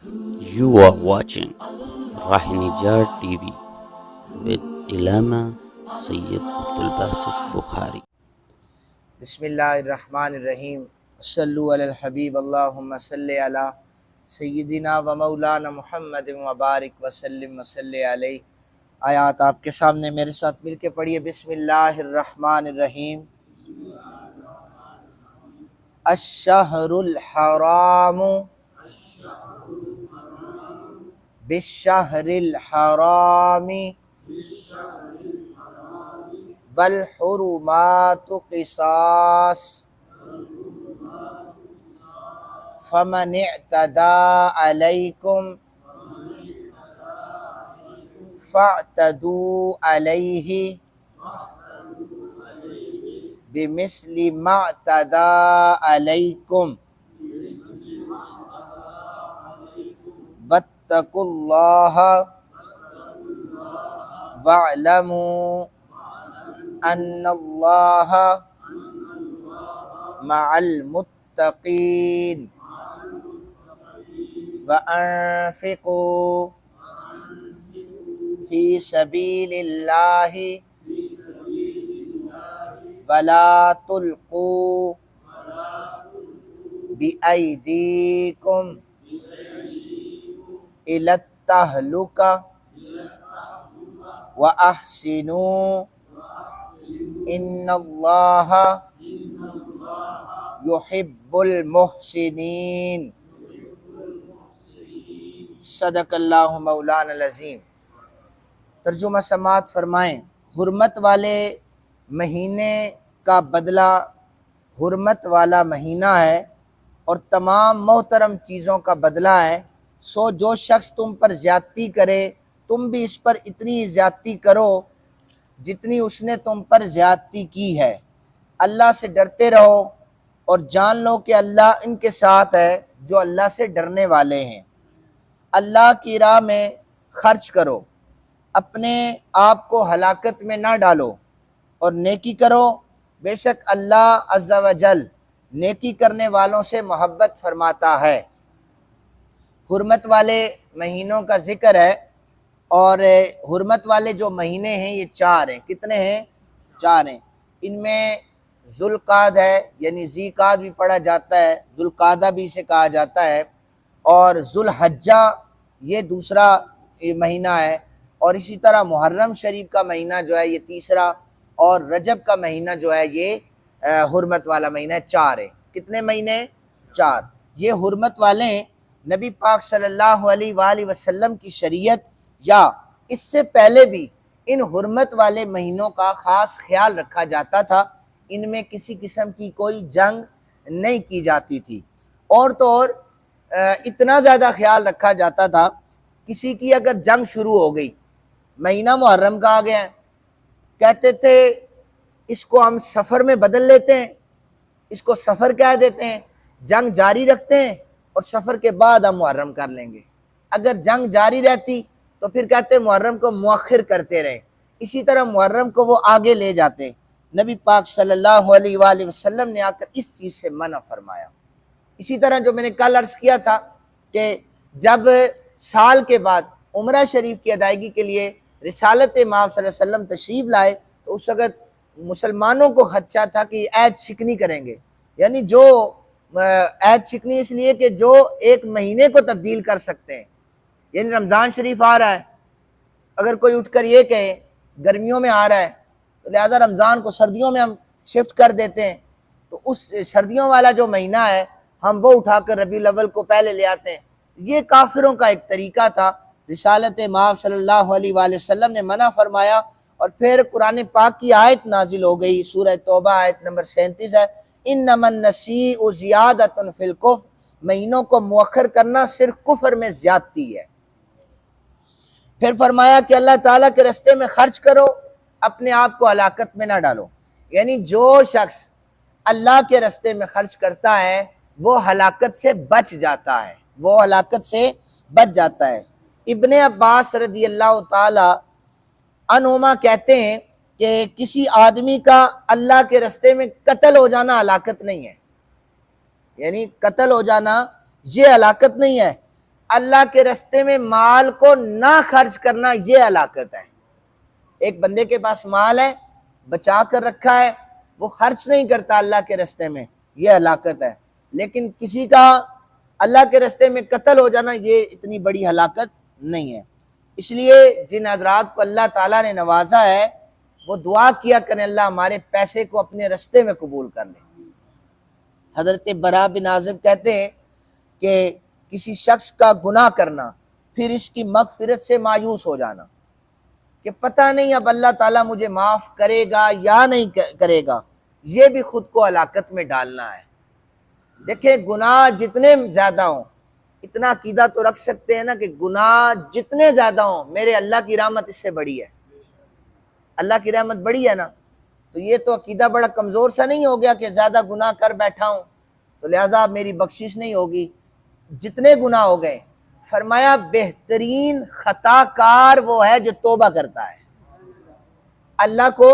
You are watching Rahinijar TV with Ilama Sayyid Abdul Basit Bukhari. بسم اللہ الرحمن الرحیم صلو علی الحبیب اللہم صلی علی سیدنا و مولانا محمد مبارک وسلم وصلی علیہ۔ آیات آپ کے سامنے میرے ساتھ مل کے پڑھیے۔ بسم اللہ الرحمن الرحیم۔ الشہر الحرام بالشہر الحرام والحرمات قصاص فمن اعتدى عليكم فاعتدوا عليه بمثل ما اعتدى عليكم واتقوا الله واعلموا ان اللہ مع المتقین وانفقوا فی سبیل اللہ ولا تلقوا بأیدیکم الی التہلکہ واحسنوا ان اللہ یحب المحسنین۔ صدق اللہ مولانا العظیم۔ ترجمہ سماعت فرمائیں۔ حرمت والے مہینے کا بدلہ حرمت والا مہینہ ہے اور تمام محترم چیزوں کا بدلہ ہے، سو جو شخص تم پر زیادتی کرے تم بھی اس پر اتنی زیادتی کرو جتنی اس نے تم پر زیادتی کی ہے۔ اللہ سے ڈرتے رہو اور جان لو کہ اللہ ان کے ساتھ ہے جو اللہ سے ڈرنے والے ہیں۔ اللہ کی راہ میں خرچ کرو، اپنے آپ کو ہلاکت میں نہ ڈالو اور نیکی کرو، بے شک اللہ عز و جل نیکی کرنے والوں سے محبت فرماتا ہے۔ حرمت والے مہینوں کا ذکر ہے، اور حرمت والے جو مہینے ہیں یہ چار ہیں۔ کتنے ہیں؟ چار ہیں۔ ان میں ذوالقعدہ ہے، یعنی ذیقعد بھی پڑھا جاتا ہے، ذوالقعدہ بھی اسے کہا جاتا ہے، اور ذوالحجہ یہ دوسرا مہینہ ہے، اور اسی طرح محرم شریف کا مہینہ جو ہے یہ تیسرا، اور رجب کا مہینہ جو ہے یہ حرمت والا مہینہ ہے۔ چار ہے۔ کتنے مہینے؟ چار۔ یہ حرمت والے ہیں۔ نبی پاک صلی اللہ علیہ وآلہ وسلم کی شریعت یا اس سے پہلے بھی ان حرمت والے مہینوں کا خاص خیال رکھا جاتا تھا، ان میں کسی قسم کی کوئی جنگ نہیں کی جاتی تھی، اور تو اور اتنا زیادہ خیال رکھا جاتا تھا، کسی کی اگر جنگ شروع ہو گئی، مہینہ محرم کا آ گیا ہے، کہتے تھے اس کو ہم سفر میں بدل لیتے ہیں، اس کو سفر کہہ دیتے ہیں، جنگ جاری رکھتے ہیں اور سفر کے بعد ہم محرم کر لیں گے۔ اگر جنگ جاری رہتی تو پھر کہتے محرم کو مؤخر کرتے رہے، اسی طرح محرم کو وہ آگے لے جاتے۔ نبی پاک صلی اللہ علیہ وآلہ وسلم نے آ کر اس چیز سے منع فرمایا۔ اسی طرح جو میں نے کل عرض کیا تھا کہ جب سال کے بعد عمرہ شریف کی ادائیگی کے لیے رسالت امام صلی اللہ علیہ وسلم تشریف لائے تو اس وقت مسلمانوں کو خدشہ تھا کہ عید شکنی کریں گے، یعنی جو عید شکنی اس لیے کہ جو ایک مہینے کو تبدیل کر سکتے ہیں، یعنی رمضان شریف آ رہا ہے، اگر کوئی اٹھ کر یہ کہے گرمیوں میں آ رہا ہے تو لہذا رمضان کو سردیوں میں ہم شفٹ کر دیتے ہیں، تو اس سردیوں والا جو مہینہ ہے ہم وہ اٹھا کر ربیع الاول کو پہلے لے آتے ہیں۔ یہ کافروں کا ایک طریقہ تھا۔ رسالت امام صلی اللہ علیہ وآلہ وسلم نے منع فرمایا، اور پھر قرآن پاک کی آیت نازل ہو گئی، سورہ توبہ آیت نمبر 37 ہے، انما النسیء زیادۃ فی الکفر، مہینوں کو مؤخر کرنا صرف کفر میں زیادتی ہے۔ پھر فرمایا کہ اللہ تعالیٰ کے راستے میں خرچ کرو، اپنے آپ کو ہلاکت میں نہ ڈالو، یعنی جو شخص اللہ کے راستے میں خرچ کرتا ہے وہ ہلاکت سے بچ جاتا ہے، وہ ہلاکت سے بچ جاتا ہے۔ ابن عباس رضی اللہ تعالی عنہما کہتے ہیں کہ کسی آدمی کا اللہ کے راستے میں قتل ہو جانا ہلاکت نہیں ہے، یعنی قتل ہو جانا یہ ہلاکت نہیں ہے، اللہ کے رستے میں مال کو نہ خرچ کرنا یہ ہلاکت ہے۔ ایک بندے کے پاس مال ہے، بچا کر رکھا ہے، وہ خرچ نہیں کرتا اللہ کے رستے میں، یہ ہلاکت ہے۔ لیکن کسی کا اللہ کے رستے میں قتل ہو جانا یہ اتنی بڑی ہلاکت نہیں ہے۔ اس لیے جن حضرات کو اللہ تعالیٰ نے نوازا ہے وہ دعا کیا کریں اللہ ہمارے پیسے کو اپنے رستے میں قبول کر لیں۔ حضرت برا بن عازب کہتے ہیں کہ کسی شخص کا گناہ کرنا پھر اس کی مغفرت سے مایوس ہو جانا کہ پتہ نہیں اب اللہ تعالیٰ مجھے معاف کرے گا یا نہیں کرے گا، یہ بھی خود کو ہلاکت میں ڈالنا ہے۔ دیکھیں گناہ جتنے زیادہ ہوں، اتنا عقیدہ تو رکھ سکتے ہیں نا کہ گناہ جتنے زیادہ ہوں میرے اللہ کی رحمت اس سے بڑی ہے، اللہ کی رحمت بڑی ہے نا۔ تو یہ تو عقیدہ بڑا کمزور سا نہیں ہو گیا کہ زیادہ گناہ کر بیٹھا ہوں تو لہٰذا میری بخشش نہیں ہوگی۔ جتنے گناہ ہو گئے، فرمایا بہترین خطا کار وہ ہے جو توبہ کرتا ہے۔ اللہ کو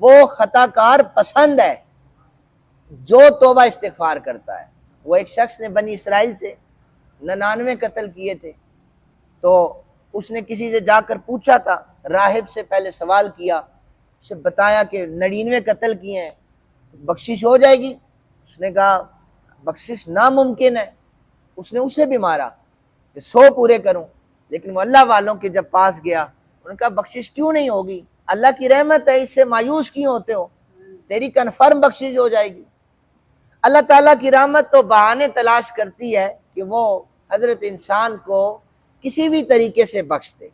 وہ خطا کار پسند ہے جو توبہ استغفار کرتا ہے۔ وہ ایک شخص نے بنی اسرائیل سے 99 قتل کیے تھے، تو اس نے کسی سے جا کر پوچھا تھا، راہب سے پہلے سوال کیا، اسے بتایا کہ 99 قتل کیے ہیں، بخشش ہو جائے گی؟ اس نے کہا بخشش ناممکن ہے۔ اس نے اسے بھی مارا کہ 100 پورے کروں، لیکن وہ اللہ والوں کے جب پاس گیا انہوں نے کہا بخشش کیوں نہیں ہوگی؟ اللہ کی رحمت ہے، اس سے مایوس کیوں ہوتے ہو؟ تیری کنفرم بخشش ہو جائے گی۔ اللہ تعالیٰ کی رحمت تو بہانے تلاش کرتی ہے کہ وہ حضرت انسان کو کسی بھی طریقے سے بخش دے۔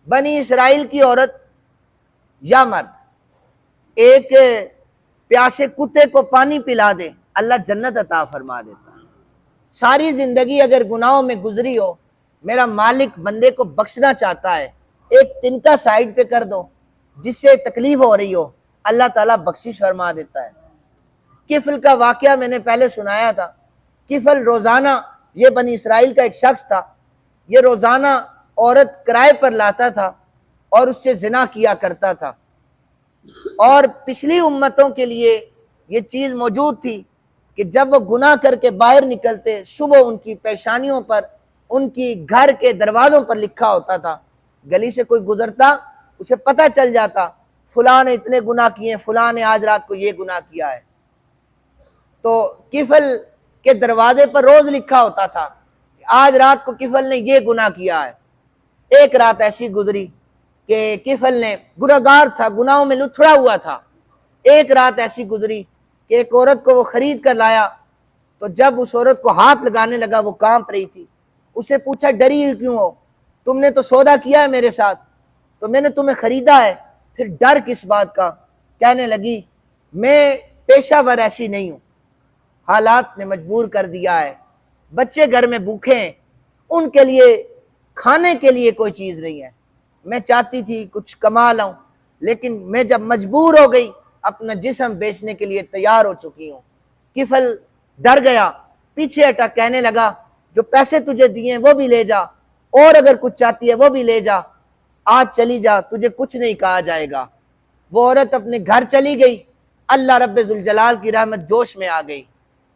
بنی اسرائیل کی عورت یا مرد ایک پیاسے کتے کو پانی پلا دے، اللہ جنت عطا فرما دیتا ہے۔ ساری زندگی اگر گناہوں میں گزری ہو، میرا مالک بندے کو بخشنا چاہتا ہے، ایک تنکا سائڈ پہ کر دو جس سے تکلیف ہو رہی ہو، اللہ تعالیٰ بخشش فرما دیتا ہے۔ کفل کا واقعہ میں نے پہلے سنایا تھا۔ کفل روزانہ، یہ بنی اسرائیل کا ایک شخص تھا، یہ روزانہ عورت کرائے پر لاتا تھا اور اس سے زنا کیا کرتا تھا، اور پچھلی امتوں کے لیے یہ چیز موجود تھی کہ جب وہ گناہ کر کے باہر نکلتے، صبح ان کی پیشانیوں پر، ان کی گھر کے دروازوں پر لکھا ہوتا تھا، گلی سے کوئی گزرتا اسے پتہ چل جاتا فلاں نے اتنے گناہ کیے ہیں، فلاں نے آج رات کو یہ گناہ کیا ہے۔ تو کفل کے دروازے پر روز لکھا ہوتا تھا کہ آج رات کو کفل نے یہ گناہ کیا ہے۔ ایک رات ایسی گزری کہ کفل نے، گنہگار تھا، گناہوں میں لتھڑا ہوا تھا، ایک رات ایسی گزری کہ ایک عورت کو وہ خرید کر لایا، تو جب اس عورت کو ہاتھ لگانے لگا وہ کانپ رہی تھی۔ اسے پوچھا ڈری کیوں ہو؟ تم نے تو سودا کیا ہے میرے ساتھ، تو میں نے تمہیں خریدا ہے، پھر ڈر کس بات کا؟ کہنے لگی میں پیشہ ور ایسی نہیں ہوں، حالات نے مجبور کر دیا ہے، بچے گھر میں بھوکے ہیں، ان کے لیے کھانے کے لیے کوئی چیز نہیں ہے، میں چاہتی تھی کچھ کما لاؤں، لیکن میں جب مجبور ہو گئی اپنا جسم بیچنے کے لیے تیار ہو چکی ہوں۔ کفل ڈر گیا، پیچھے ہٹا، کہنے لگا جو پیسے تجھے دیے ہیں وہ بھی لے جا، اور اگر کچھ چاہتی ہے وہ بھی لے جا، آج چلی جا، تجھے کچھ نہیں کہا جائے گا۔ وہ عورت اپنے گھر چلی گئی، اللہ رب ذوالجلال کی رحمت جوش میں آ گئی،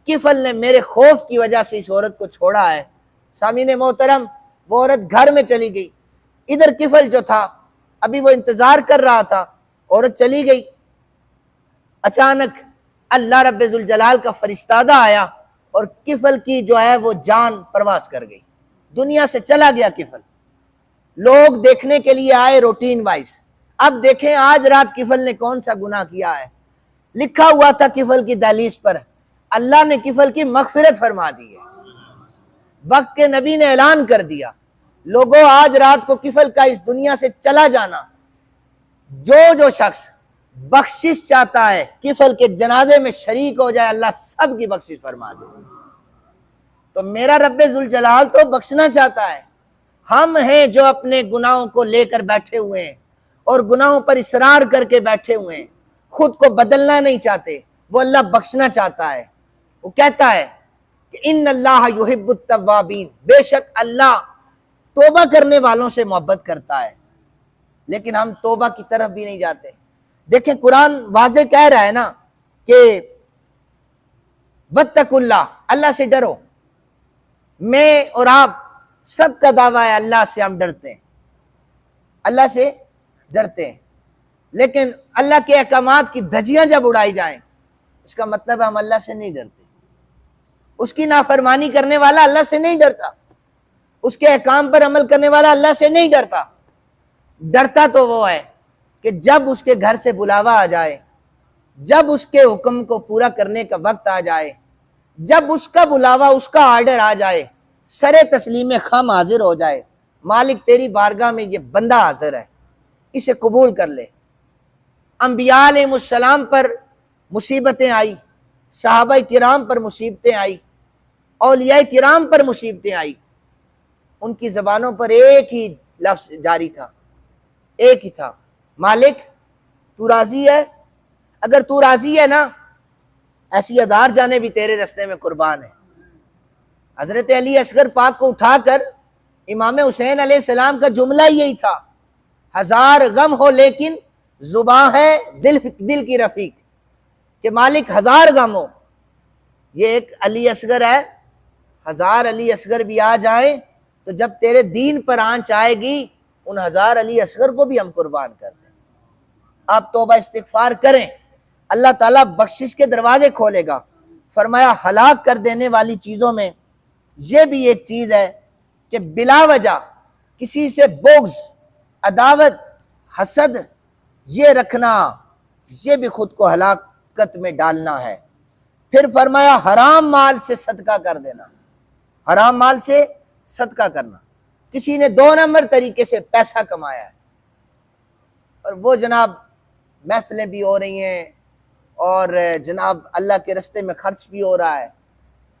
کفل نے میرے خوف کی وجہ سے اس عورت کو چھوڑا ہے۔ سامعین محترم، وہ عورت گھر میں چلی گئی، ادھر کفل جو تھا ابھی وہ انتظار کر رہا تھا، عورت چلی گئی، اچانک اللہ رب ذوالجلال کا فرشتادہ آیا اور کفل کی جو ہے وہ جان پرواز کر گئی، دنیا سے چلا گیا کفل۔ لوگ دیکھنے کے لیے آئے روٹین وائز، اب دیکھیں آج رات کفل نے کون سا گناہ کیا ہے۔ لکھا ہوا تھا کفل کی دہلیز پر، اللہ نے کفل کی مغفرت فرما دی ہے، وقت کے نبی نے اعلان کر دیا، لوگوں آج رات کو کفل کا اس دنیا سے چلا جانا، جو شخص بخشش چاہتا ہے کفل کے جنازے میں شریک ہو جائے، اللہ سب کی بخشش فرما دے۔ تو میرا رب ذوالجلال تو بخشنا چاہتا ہے، ہم ہیں جو اپنے گناہوں کو لے کر بیٹھے ہوئے ہیں اور گناہوں پر اصرار کر کے بیٹھے ہوئے ہیں، خود کو بدلنا نہیں چاہتے۔ وہ اللہ بخشنا چاہتا ہے، وہ کہتا ہے کہ ان اللہ یحب التوابین، بے شک اللہ توبہ کرنے والوں سے محبت کرتا ہے، لیکن ہم توبہ کی طرف بھی نہیں جاتے۔ دیکھیں قرآن واضح کہہ رہا ہے نا کہ واتقوا اللہ، اللہ سے ڈرو، میں اور آپ سب کا دعویٰ ہے اللہ سے ہم ڈرتے ہیں، اللہ سے ڈرتے ہیں، لیکن اللہ کے احکامات کی دھجیاں جب اڑائی جائیں اس کا مطلب ہے ہم اللہ سے نہیں ڈرتے۔ اس کی نافرمانی کرنے والا اللہ سے نہیں ڈرتا، اس کے احکام پر عمل کرنے والا اللہ سے نہیں ڈرتا۔ ڈرتا تو وہ ہے کہ جب اس کے گھر سے بلاوا آ جائے، جب اس کے حکم کو پورا کرنے کا وقت آ جائے، جب اس کا بلاوا، اس کا آرڈر آ جائے، سر تسلیم خم حاضر ہو جائے، مالک تیری بارگاہ میں یہ بندہ حاضر ہے، اسے قبول کر لے۔ انبیاء علیہ السلام پر مصیبتیں آئی، صحابہ کرام پر مصیبتیں آئی، اولیاء کرام پر مصیبتیں آئی، ان کی زبانوں پر ایک ہی لفظ جاری تھا، ایک ہی تھا، مالک تو راضی ہے؟ اگر تو راضی ہے نا، ایسی 1000 جانیں بھی تیرے رستے میں قربان ہیں۔ حضرت علی اصغر پاک کو اٹھا کر امام حسین علیہ السلام کا جملہ یہی تھا، 1000 غم ہو لیکن زباں ہے دل کی رفیق، کہ مالک 1000 غم ہو، یہ ایک علی اصغر ہے، 1000 علی اصغر بھی آ جائیں تو جب تیرے دین پر آنچ آئے گی ان 1000 علی اصغر کو بھی ہم قربان کر دیں۔ آپ توبہ استغفار کریں، اللہ تعالیٰ بخشش کے دروازے کھولے گا۔ فرمایا ہلاک کر دینے والی چیزوں میں یہ بھی ایک چیز ہے کہ بلا وجہ کسی سے بغض، عداوت، حسد یہ رکھنا، یہ بھی خود کو ہلاکت میں ڈالنا ہے۔ پھر فرمایا حرام مال سے صدقہ کر دینا، حرام مال سے صدقہ کرنا، کسی نے 2 نمبر طریقے سے پیسہ کمایا ہے اور وہ جناب محفلیں بھی ہو رہی ہیں اور جناب اللہ کے رستے میں خرچ بھی ہو رہا ہے،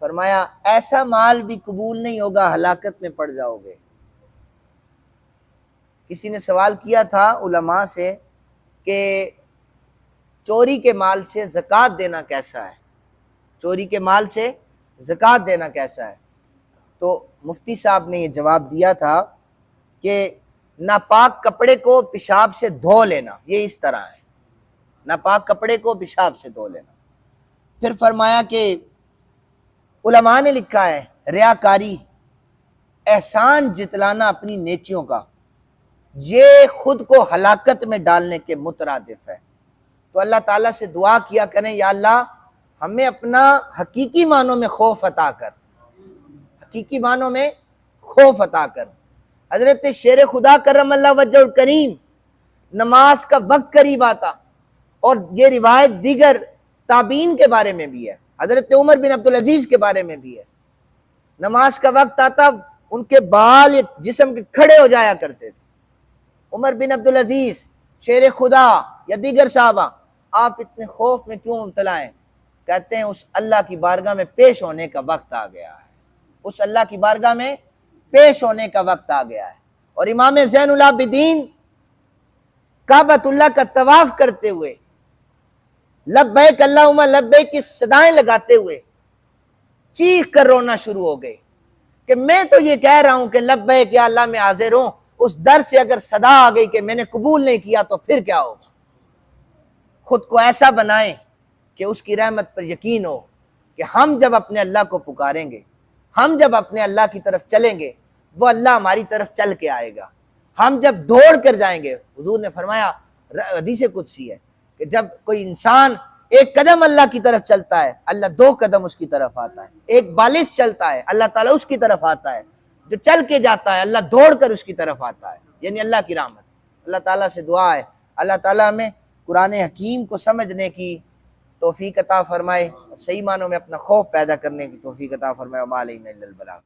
فرمایا ایسا مال بھی قبول نہیں ہوگا، ہلاکت میں پڑ جاؤ گے۔ کسی نے سوال کیا تھا علماء سے کہ چوری کے مال سے زکوٰۃ دینا کیسا ہے، چوری کے مال سے زکوٰۃ دینا کیسا ہے؟ تو مفتی صاحب نے یہ جواب دیا تھا کہ ناپاک کپڑے کو پیشاب سے دھو لینا، یہ اس طرح ہے، ناپاک کپڑے کو پیشاب سے دھو لینا۔ پھر فرمایا کہ علماء نے لکھا ہے ریاکاری، احسان جتلانا اپنی نیکیوں کا، یہ خود کو ہلاکت میں ڈالنے کے مترادف ہے۔ تو اللہ تعالیٰ سے دعا کیا کریں، یا اللہ ہمیں اپنا حقیقی معنوں میں خوف عطا کر، حقیقی معنوں میں خوف عطا کر۔ حضرت شیر خدا کرم اللہ وجہ الکریم نماز کا وقت قریب آتا، اور یہ روایت دیگر تابعین کے بارے میں بھی ہے، حضرت عمر بن عبدالعزیز کے بارے میں بھی ہے، نماز کا وقت آتا ان کے بال جسم کے کھڑے ہو جایا کرتے تھے۔ عمر بن عبدالعزیز، شیر خدا یا دیگر صحابہ، آپ اتنے خوف میں کیوں مبتلا ہیں؟ کہتے ہیں اس اللہ کی بارگاہ میں پیش ہونے کا وقت آ گیا ہے، اس اللہ کی بارگاہ میں پیش ہونے کا وقت آ گیا ہے۔ اور امام زین العابدین کعبۃ اللہ کا طواف کرتے ہوئے لبیک اللہم لبیک کی صدائیں لگاتے ہوئے چیخ کر رونا شروع ہو گئے کہ میں تو یہ کہہ رہا ہوں کہ لبیک یا اللہ میں حاضر ہوں، اس در سے اگر صدا آ گئی کہ میں نے قبول نہیں کیا تو پھر کیا ہوگا؟ خود کو ایسا بنائیں کہ اس کی رحمت پر یقین ہو کہ ہم جب اپنے اللہ کو پکاریں گے، ہم جب اپنے اللہ کی طرف چلیں گے، وہ اللہ ہماری طرف چل کے آئے گا۔ ہم جب دوڑ کر جائیں گے، حضور نے فرمایا، حدیث قدسی ہے کہ جب کوئی انسان 1 قدم اللہ کی طرف چلتا ہے اللہ 2 قدم اس کی طرف آتا ہے، 1 بالش چلتا ہے اللہ تعالیٰ اس کی طرف آتا ہے، جو چل کے جاتا ہے اللہ دوڑ کر اس کی طرف آتا ہے، یعنی اللہ کی رحمت۔ اللہ تعالیٰ سے دعا ہے اللہ تعالیٰ ہمیں قرآن حکیم کو سمجھنے کی توفیق عطا فرمائے، صحیح معنوں میں اپنا خوف پیدا کرنے کی توفیق عطا فرمائے۔ وما علینا الا البلاغ۔